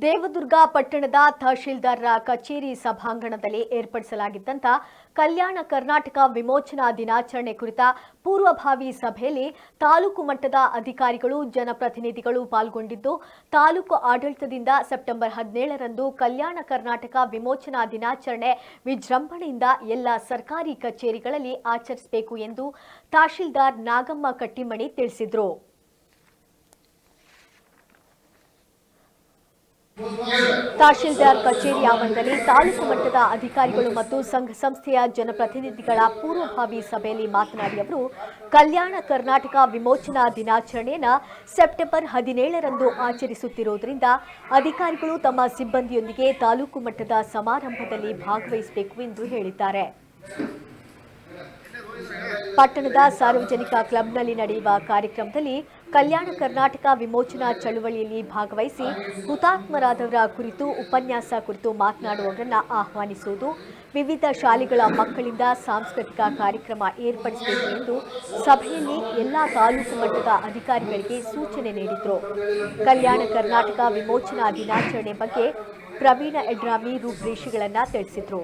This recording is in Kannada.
ದೇವದುರ್ಗ ಪಟ್ಟಣದ ತಹಶೀಲ್ದಾರರ ಕಚೇರಿ ಸಭಾಂಗಣದಲ್ಲಿ ಏರ್ಪಡಿಸಲಾಗಿದ್ದಂಥ ಕಲ್ಯಾಣ ಕರ್ನಾಟಕ ವಿಮೋಚನಾ ದಿನಾಚರಣೆ ಕುರಿತ ಪೂರ್ವಭಾವಿ ಸಭೆಯಲ್ಲಿ ತಾಲೂಕು ಮಟ್ಟದ ಅಧಿಕಾರಿಗಳು ಜನಪ್ರತಿನಿಧಿಗಳು ಪಾಲ್ಗೊಂಡಿದ್ದು, ತಾಲೂಕು ಆಡಳಿತದಿಂದ ಸೆಪ್ಟೆಂಬರ್ 17ರಂದು ಕಲ್ಯಾಣ ಕರ್ನಾಟಕ ವಿಮೋಚನಾ ದಿನಾಚರಣೆ ವಿಜೃಂಭಣೆಯಿಂದ ಎಲ್ಲ ಸರ್ಕಾರಿ ಕಚೇರಿಗಳಲ್ಲಿ ಆಚರಿಸಬೇಕು ಎಂದು ತಹಶೀಲ್ದಾರ್ ನಾಗಮ್ಮ ಕಟ್ಟಿಮನಿ ತಿಳಿಸಿದರು. ತಹಶೀಲ್ದಾರ್ ಕಚೇರಿ ಆವರಣದಲ್ಲಿ ತಾಲೂಕು ಮಟ್ಟದ ಅಧಿಕಾರಿಗಳು ಮತ್ತು ಸಂಘ ಸಂಸ್ಥೆಯ ಜನಪ್ರತಿನಿಧಿಗಳ ಪೂರ್ವಭಾವಿ ಸಭೆಯಲ್ಲಿ ಮಾತನಾಡಿ ಅವರು ಕಲ್ಯಾಣ ಕರ್ನಾಟಕ ವಿಮೋಚನಾ ದಿನಾಚರಣೆಯನ್ನು ಸೆಪ್ಟೆಂಬರ್ 17ರಂದು ಆಚರಿಸುತ್ತಿರುವುದರಿಂದ ಅಧಿಕಾರಿಗಳು ತಮ್ಮ ಸಿಬ್ಬಂದಿಯೊಂದಿಗೆ ತಾಲೂಕು ಮಟ್ಟದ ಸಮಾರಂಭದಲ್ಲಿ ಭಾಗವಹಿಸಬೇಕು ಎಂದು ಹೇಳಿದ್ದಾರೆ. ಪಟ್ಟಣದ ಸಾರ್ವಜನಿಕ ಕ್ಲಬ್ನಲ್ಲಿ ನಡೆಯುವ ಕಾರ್ಯಕ್ರಮದಲ್ಲಿ ಕಲ್ಯಾಣ ಕರ್ನಾಟಕ ವಿಮೋಚನಾ ಚಳುವಳಿಯಲ್ಲಿ ಭಾಗವಹಿಸಿ ಹುತಾತ್ಮರಾದವರ ಕುರಿತು ಉಪನ್ಯಾಸ ಕುರಿತು ಮಾತನಾಡುವವರನ್ನು ಆಹ್ವಾನಿಸುವುದು, ವಿವಿಧ ಶಾಲೆಗಳ ಮಕ್ಕಳಿಂದ ಸಾಂಸ್ಕೃತಿಕ ಕಾರ್ಯಕ್ರಮ ಏರ್ಪಡಿಸಬೇಕು ಎಂದು ಸಭೆಯಲ್ಲಿ ಎಲ್ಲಾ ತಾಲೂಕು ಮಟ್ಟದ ಅಧಿಕಾರಿಗಳಿಗೆ ಸೂಚನೆ ನೀಡಿದರು. ಕಲ್ಯಾಣ ಕರ್ನಾಟಕ ವಿಮೋಚನಾ ದಿನಾಚರಣೆ ಬಗ್ಗೆ ಪ್ರವೀಣ ಎಡ್ರಾಮಿ ರೂಪರೇಷೆಗಳನ್ನು ತಿಳಿಸಿದರು.